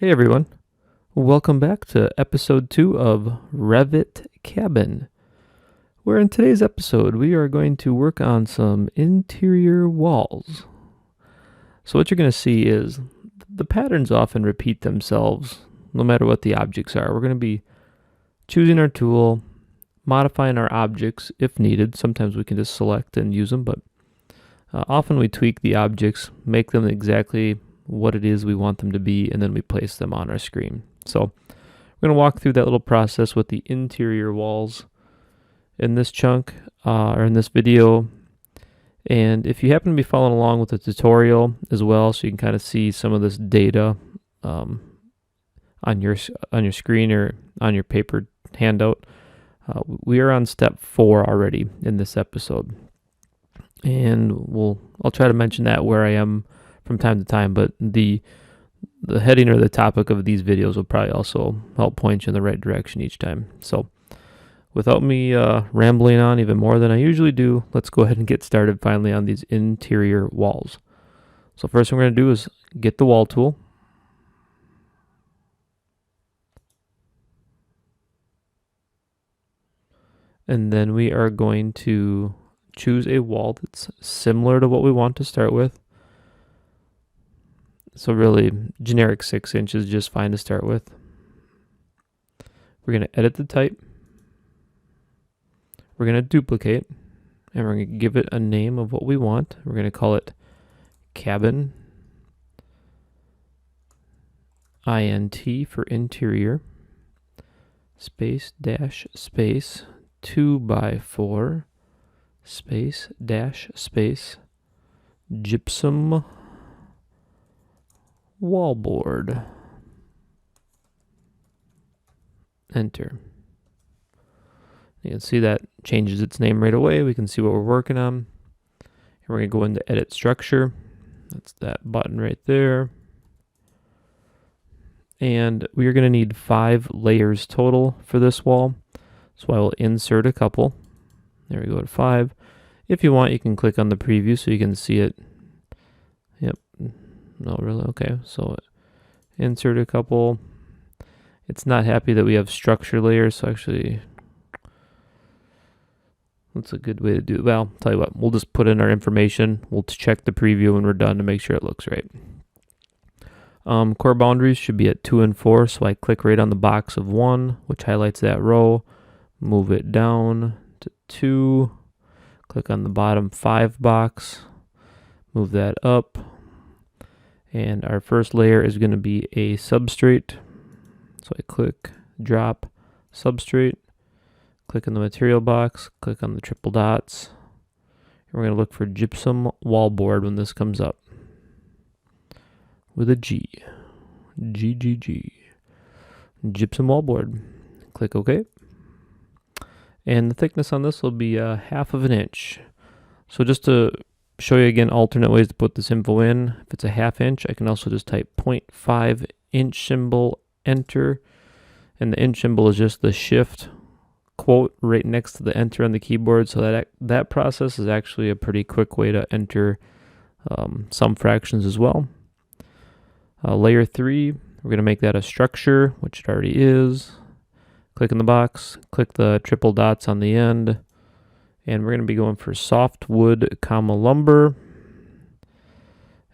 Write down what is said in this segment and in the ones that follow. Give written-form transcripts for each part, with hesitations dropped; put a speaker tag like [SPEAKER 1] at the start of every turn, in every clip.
[SPEAKER 1] Hey everyone, welcome back to episode 2 of Revit Cabin, where in today's episode we are going to work on some interior walls. So what you're going to see is the patterns often repeat themselves no matter what the objects are. We're going to be choosing our tool, modifying our objects if needed. Sometimes we can just select and use them, but often we tweak the objects, make them exactly what it is we want them to be, and then we place them on our screen. So we're going to walk through that little process with the interior walls in this chunk or in this video. And if you happen to be following along with the tutorial as well, so you can kind of see some of this data on your screen or on your paper handout, we are on step 4 already in this episode. And I'll try to mention that where I am from time to time, but the heading or the topic of these videos will probably also help point you in the right direction each time. So without me rambling on even more than I usually do, let's go ahead and get started finally on these interior walls. So first thing we're going to do is get the wall tool. And then we are going to choose a wall that's similar to what we want to start with. So really, generic 6 inches is just fine to start with. We're going to edit the type. We're going to duplicate. And we're going to give it a name of what we want. We're going to call it cabin. INT for interior. Space dash space 2x4 space dash space gypsum wallboard. Enter. You can see that changes its name right away. We can see what we're working on. And we're going to go into edit structure. That's that button right there. And we are going to need 5 layers total for this wall. So I will insert a couple. There we go at 5. If you want, you can click on the preview so you can see it. Yep. No, really? Okay. So insert a couple. It's not happy that we have structure layers, so actually that's a good way to do it. Well, I'll tell you what, we'll just put in our information. We'll check the preview when we're done to make sure it looks right. Core boundaries should be at 2 and 4, so I click right on the box of 1, which highlights that row. Move it down to 2. Click on the bottom 5 box. Move that up. And our first layer is going to be a substrate. So I click, drop, substrate. Click on the material box. Click on the triple dots. And we're going to look for gypsum wallboard when this comes up. With a G. G. Gypsum wallboard. Click OK. And the thickness on this will be 1/2 inch. So just to show you again alternate ways to put this info in. If it's a 1/2 inch, I can also just type 0.5 inch symbol, enter. And the inch symbol is just the shift quote right next to the enter on the keyboard. So that process is actually a pretty quick way to enter some fractions as well. Layer 3, we're going to make that a structure, which it already is. Click in the box, click the triple dots on the end, and we're going to be going for softwood, lumber.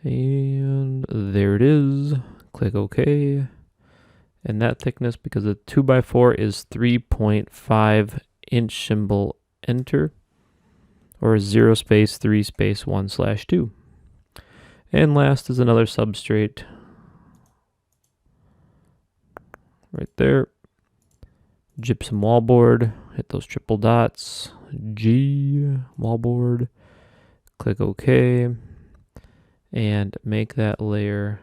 [SPEAKER 1] And there it is. Click OK. And that thickness, because the 2x4 is 3.5 inch symbol, enter, or 0 space 3 space 1/2. And last is another substrate right there. Gypsum wallboard, hit those triple dots, G, wallboard, click OK, and make that layer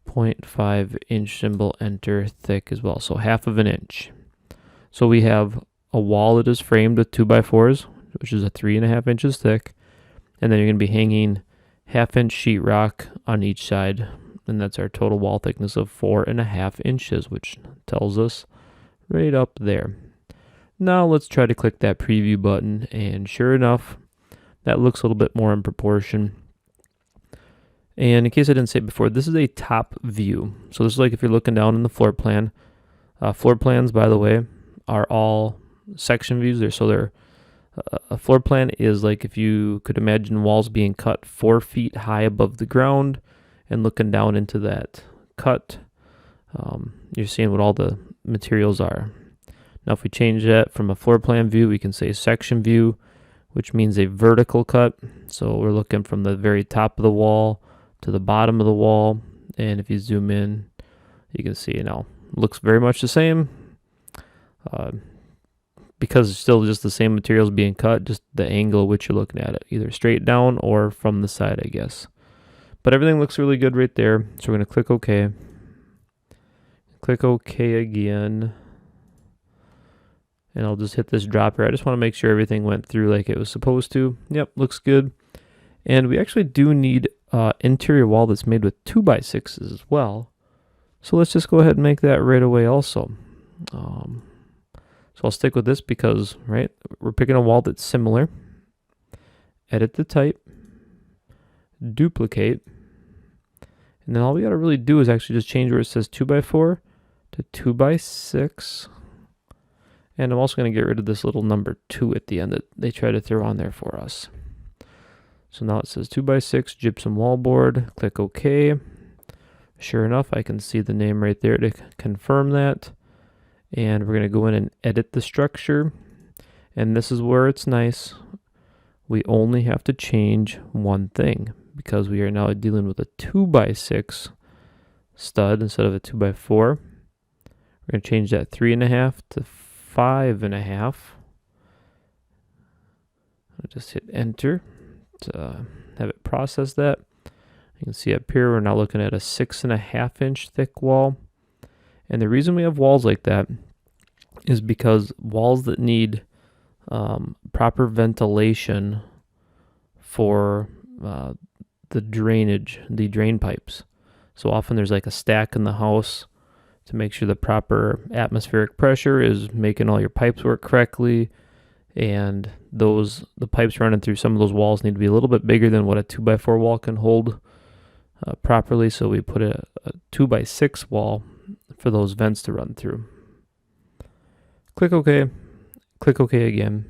[SPEAKER 1] 0.5 inch symbol, enter, thick as well, so 1/2 inch. So we have a wall that is framed with 2x4s, which is a 3.5 inches thick, and then you're going to be hanging 1/2 inch sheetrock on each side, and that's our total wall thickness of 4.5 inches, which tells us right up there. Now let's try to click that preview button, and sure enough, that looks a little bit more in proportion. And in case I didn't say it before, this is a top view. So this is like if you're looking down in the floor plan. Floor plans, by the way, are all section views. They're a floor plan is like if you could imagine walls being cut 4 feet high above the ground and looking down into that cut. You're seeing what all the materials are. Now, if we change that from a floor plan view, we can say section view, which means a vertical cut. So we're looking from the very top of the wall to the bottom of the wall. And if you zoom in, you can see, looks very much the same. Because it's still just the same materials being cut, just the angle at which you're looking at it, either straight down or from the side, I guess. But everything looks really good right there. So we're going to click OK. Click OK again. And I'll just hit this dropper. I just want to make sure everything went through like it was supposed to. Yep, looks good. And we actually do need interior wall that's made with 2x6s as well. So let's just go ahead and make that right away also. So I'll stick with this because, right, we're picking a wall that's similar. Edit the type. Duplicate. And then all we got to really do is actually just change where it says 2x4 to 2x6. And I'm also going to get rid of this little number 2 at the end that they try to throw on there for us. So now it says 2x6 gypsum wallboard. Click OK. Sure enough, I can see the name right there to confirm that. And we're going to go in and edit the structure. And this is where it's nice. We only have to change one thing because we are now dealing with a 2x6 stud instead of a 2x4. We're going to change that 3.5 to 5.5. I'll just hit enter to have it process that. You can see up here we're now looking at a 6.5 inch thick wall. And the reason we have walls like that is because walls that need proper ventilation for the drain pipes. So often there's like a stack in the house to make sure the proper atmospheric pressure is making all your pipes work correctly. And the pipes running through some of those walls need to be a little bit bigger than what a 2x4 wall can hold properly. So we put a 2x6 wall for those vents to run through. Click OK. Click OK again.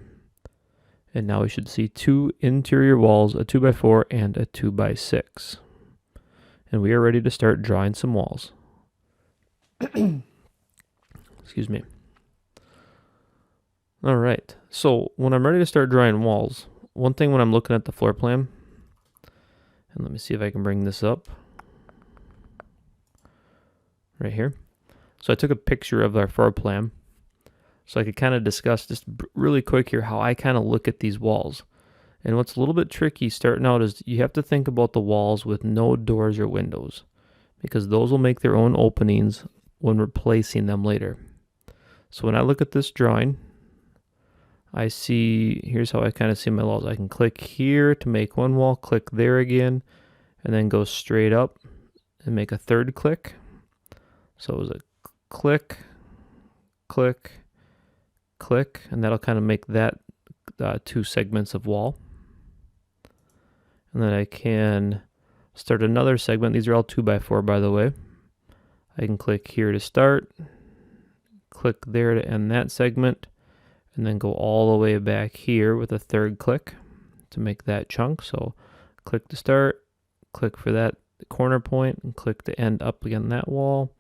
[SPEAKER 1] And now we should see 2 interior walls, a 2x4 and a 2x6. And we are ready to start drawing some walls. Excuse me. All right. So when I'm ready to start drawing walls, one thing when I'm looking at the floor plan, and let me see if I can bring this up right here. So I took a picture of our floor plan so I could kind of discuss just really quick here how I kind of look at these walls. And what's a little bit tricky starting out is you have to think about the walls with no doors or windows because those will make their own openings when replacing them later. So when I look at this drawing, I see, here's how I kind of see my walls. I can click here to make one wall, click there again, and then go straight up and make a third click. So it was a click, click, click, and that'll kind of make that 2 segments of wall. And then I can start another segment. These are all 2x4, by the way. I can click here to start, click there to end that segment, and then go all the way back here with a third click to make that chunk. So click to start, click for that corner point, and click to end up again that wall.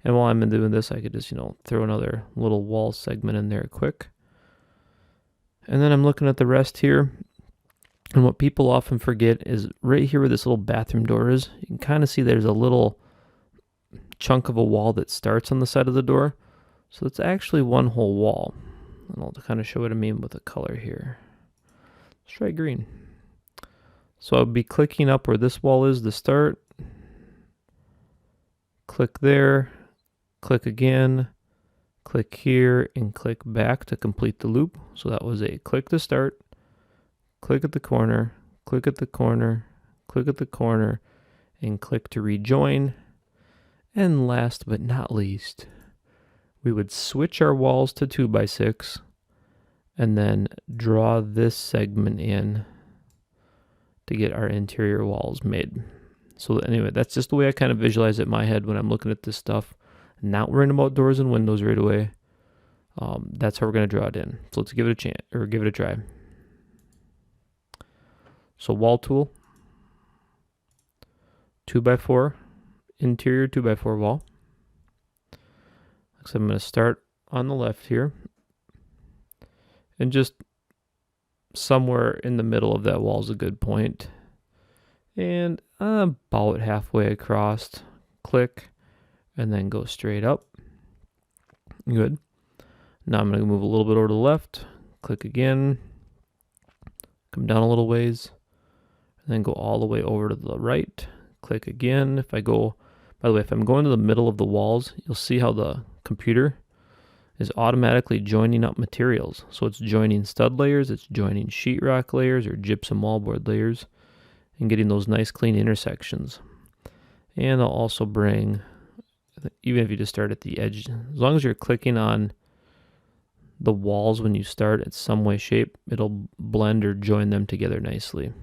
[SPEAKER 1] And while I'm doing this, I could just, throw another little wall segment in there quick. And then I'm looking at the rest here. And what people often forget is right here where this little bathroom door is, you can kind of see there's a little chunk of a wall that starts on the side of the door. So it's actually one whole wall. And I'll kind of show what I mean with the color here. Let's try green. So I'll be clicking up where this wall is to start. Click there, click again, click here, and click back to complete the loop. So that was a click to start, click at the corner, click at the corner, click at the corner, and click to rejoin. And last but not least, we would switch our walls to 2x6 and then draw this segment in to get our interior walls made. So anyway, that's just the way I kind of visualize it in my head when I'm looking at this stuff. Not worrying about doors and windows right away. That's how we're going to draw it in. So let's give it a chance, or give it a try. So wall tool, 2x4, interior 2x4 wall. So I'm going to start on the left here, and just somewhere in the middle of that wall is a good point. And about halfway across, click, and then go straight up. Good. Now I'm going to move a little bit over to the left, click again, come down a little ways, and then go all the way over to the right, click again. If I go, by the way, if I'm going to the middle of the walls, you'll see how the computer is automatically joining up materials. So it's joining stud layers, it's joining sheetrock layers or gypsum wallboard layers, and getting those nice clean intersections. And I'll also bring, even if you just start at the edge, as long as you're clicking on the walls when you start in some way, shape, it'll blend or join them together nicely.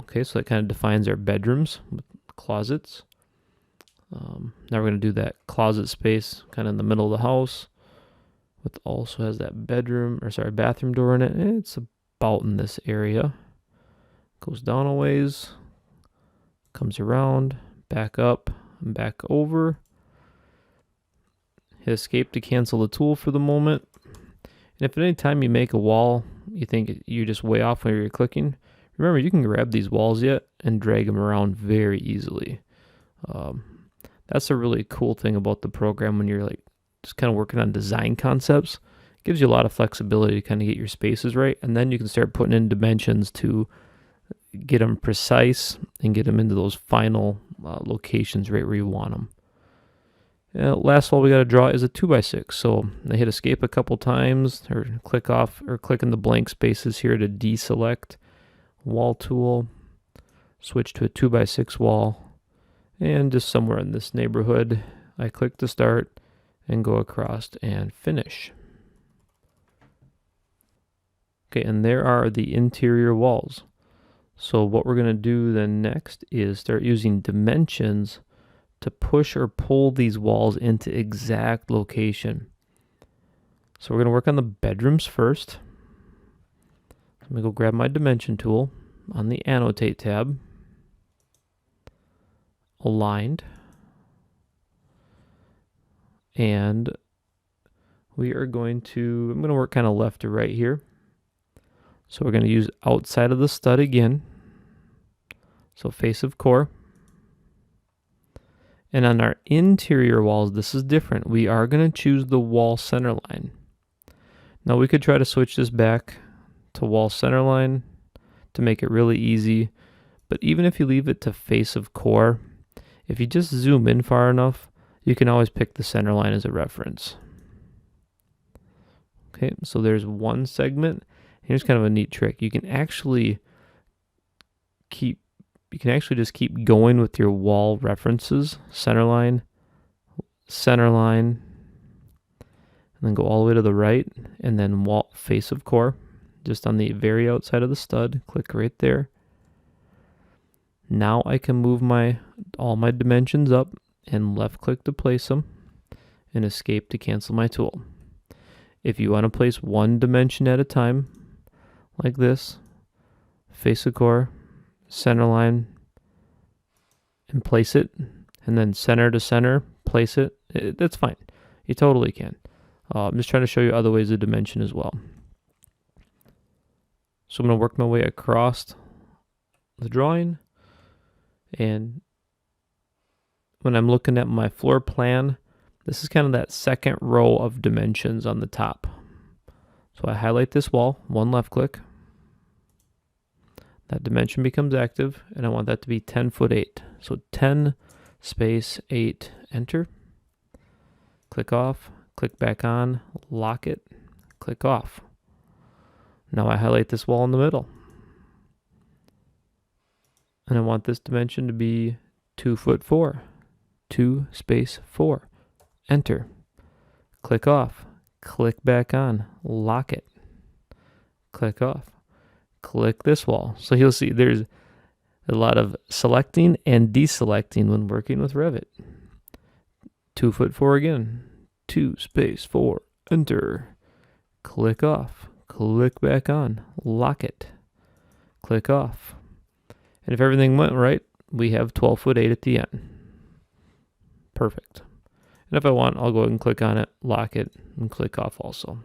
[SPEAKER 1] Okay, so that kind of defines our bedrooms with closets. Now we're going to do that closet space kind of in the middle of the house, with also has that bathroom door in it. It's about in this area. Goes down a ways, comes around, back up, and back over. Hit escape to cancel the tool for the moment. And if at any time you make a wall, you think you're just way off where you're clicking, remember you can grab these walls yet and drag them around very easily. That's a really cool thing about the program when you're like just kind of working on design concepts. It gives you a lot of flexibility to kind of get your spaces right, and then you can start putting in dimensions to get them precise and get them into those final locations right where you want them. Last wall we got to draw is a 2x6. So I hit escape a couple times, or click off, or click in the blank spaces here to deselect. Wall tool, switch to a 2x6 wall, and just somewhere in this neighborhood, I click to start and go across and finish. Okay, and there are the interior walls. So what we're going to do then next is start using dimensions to push or pull these walls into exact location. So we're going to work on the bedrooms first. Let me go grab my dimension tool on the annotate tab. Aligned. And I'm going to work kind of left to right here. So we're going to use outside of the stud again. So face of core. And on our interior walls, this is different. We are going to choose the wall center line. Now we could try to switch this back to wall center line to make it really easy. But even if you leave it to face of core, if you just zoom in far enough, you can always pick the center line as a reference. Okay, so there's one segment. Here's kind of a neat trick. You can actually just keep going with your wall references, center line, and then go all the way to the right, and then wall face of core, just on the very outside of the stud. Click right there. Now I can move all my dimensions up and left click to place them, and escape to cancel my tool. If you want to place one dimension at a time, like this, face of core, center line, and place it, and then center to center, place it. That's fine. You totally can. I'm just trying to show you other ways of dimension as well. So I'm going to work my way across the drawing, and when I'm looking at my floor plan, this is kind of that second row of dimensions on the top. So I highlight this wall, one left click. That dimension becomes active, and I want that to be 10'8". So 10 space 8, enter. Click off, click back on, lock it, click off. Now I highlight this wall in the middle. And I want this dimension to be 2'4". 2 space 4, enter. Click off, click back on, lock it, click off. Click this wall. So you'll see there's A lot of selecting and deselecting when working with Revit. 2 foot 4 again. 2 space 4. Enter. Click off. Click back on. Lock it. Click off. And if everything went right, we have 12 foot 8 at the end. Perfect. And if I want, I'll go ahead and click on it, lock it, and click off also.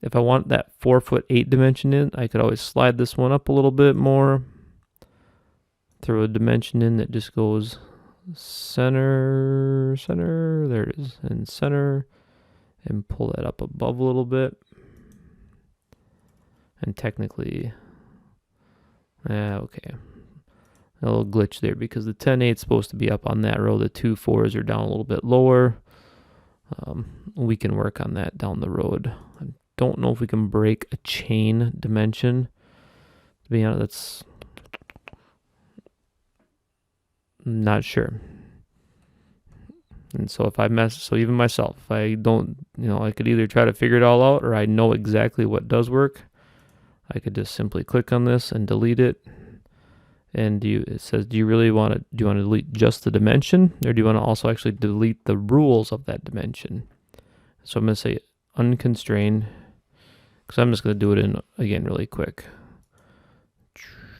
[SPEAKER 1] If I want that 4 foot 8 dimension in, I could always slide this one up a little bit more. Throw a dimension in that just goes center, there it is, and center, and pull that up above a little bit. And technically, okay. A little glitch there because the 10/8 is supposed to be up on that row. The 2 4s are down a little bit lower. We can work on that down the road. I don't know if we can break a chain dimension. To be honest, that's not sure. And so if I so even myself, if I don't, I could either try to figure it all out or I know exactly what does work. I could just simply click on this and delete it. And it says, do you want to delete just the dimension, or do you want to also actually delete the rules of that dimension? So I'm going to say unconstrained, because I'm just going to do it in, again, really quick.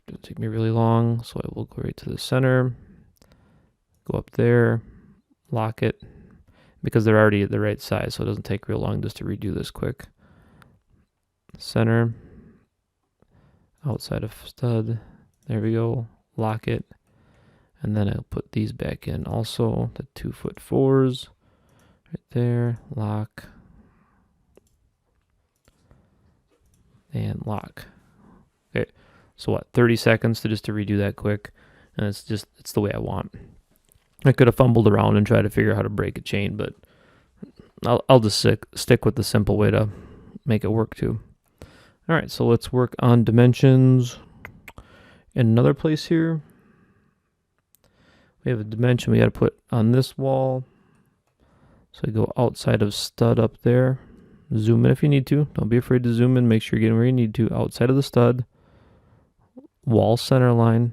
[SPEAKER 1] Doesn't take me really long, so I will go right to the center, go up there, lock it, because they're already at the right size, so it doesn't take real long just to redo this quick. Center, outside of stud. There we go, lock it, and then I'll put these back in also, the 2 foot 4s, right there, lock, and lock. Okay, so what, 30 seconds to redo that quick, and it's the way I want. I could have fumbled around and tried to figure out how to break a chain, but I'll just stick with the simple way to make it work too. All right, so let's work on dimensions. In another place here, we have a dimension we got to put on this wall. So I go outside of stud up there. Zoom in if you need to. Don't be afraid to zoom in. Make sure you're getting where you need to. Outside of the stud. Wall center line.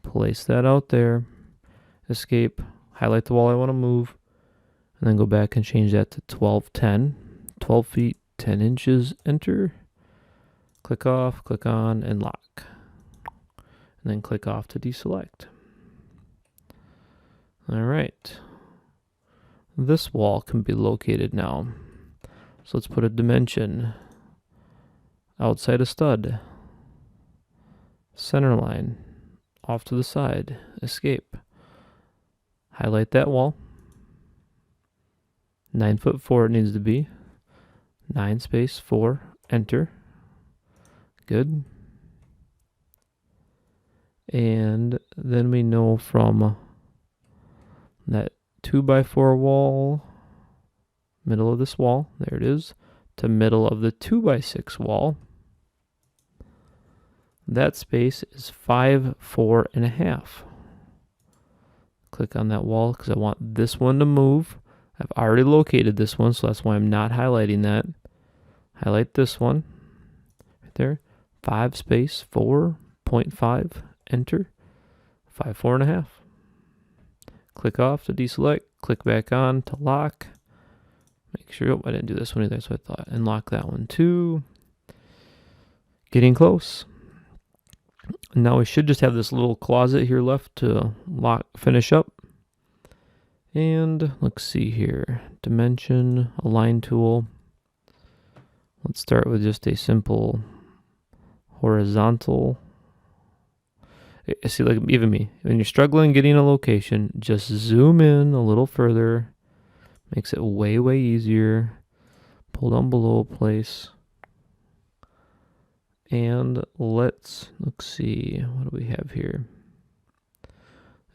[SPEAKER 1] Place that out there. Escape. Highlight the wall I want to move. And then go back and change that to 1210. 12 feet, 10 inches. Enter. Click off, click on, and lock. And then click off to deselect. All right. This wall can be located now. So let's put a dimension outside a stud. Center line. Off to the side. Escape. Highlight that wall. 9 foot 4 it needs to be. 9 space 4. Enter. Good. And then we know from that 2x4 wall, middle of this wall, there it is, to middle of the 2x6 wall, that space is 5, 4.5. Click on that wall because I want this one to move. I've already located this one, so that's why I'm not highlighting that. Highlight this one right there, 5 space 4.5. Enter. 5, 4.5. Click off to deselect. Click back on to lock. Make sure, I didn't do this one either, so I thought. And lock that one too. Getting close. Now we should just have this little closet here left to finish up. And let's see here. Dimension, align tool. Let's start with just a simple horizontal. See, like even me, when you're struggling getting a location, just zoom in a little further. Makes it way, way easier. Pull down below, place. And let's see, what do we have here?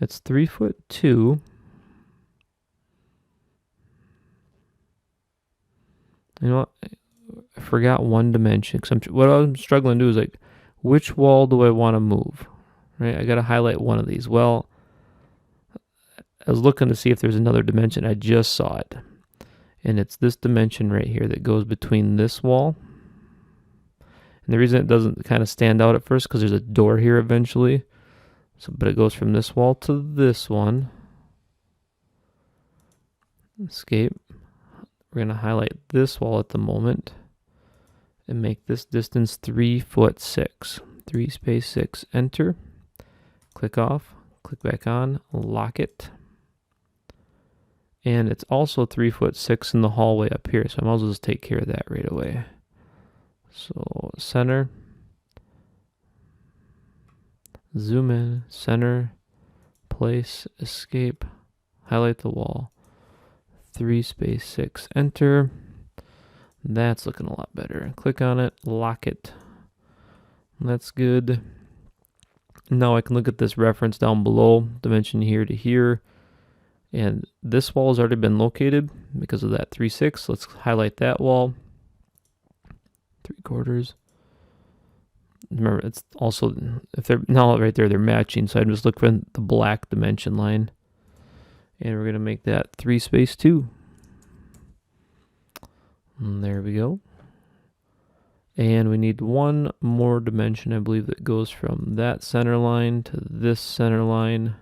[SPEAKER 1] It's 3 foot 2. You know what? I forgot one dimension. What I'm struggling to do is like, which wall do I want to move? Right? I got to highlight one of these. Well, I was looking to see if there's another dimension. I just saw it. And it's this dimension right here that goes between this wall And the reason it doesn't kind of stand out at first because there's a door here eventually. So, but it goes from this wall to this one. Escape. We're going to highlight this wall at the moment and make this distance 3 foot 6. 3 space 6. Enter. Click off. Click back on. Lock it. And it's also 3 foot 6 in the hallway up here. So I might as well just take care of that right away. So center. Zoom in. Center. Place. Escape. Highlight the wall. 3 space 6. Enter. That's looking a lot better. Click on it. Lock it. That's good. Now I can look at this reference down below. Dimension here to here. And this wall has already been located because of that 3/6. Let's highlight that wall. 3/4. Remember, it's also, if they're now right there, they're matching. So I just look for the black dimension line. And we're going to make that 3 space 2. And there we go. And we need one more dimension, I believe, that goes from that center line to this center line.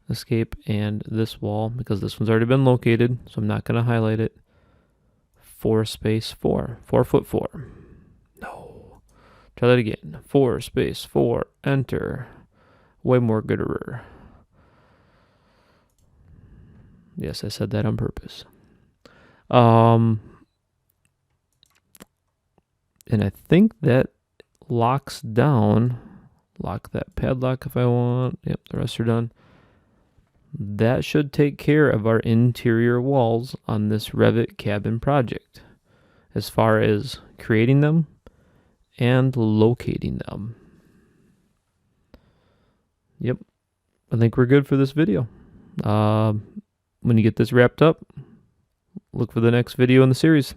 [SPEAKER 1] Escape and this wall, because this one's already been located, so I'm not going to highlight it. 4 space 4. 4 foot 4. No. Try that again. 4 space 4. Enter. Way more gooder. Yes, I said that on purpose. And I think that locks down. Lock that padlock if I want. Yep, the rest are done. That should take care of our interior walls on this Revit cabin project, as far as creating them and locating them. Yep, I think we're good for this video. When you get this wrapped up, look for the next video in the series.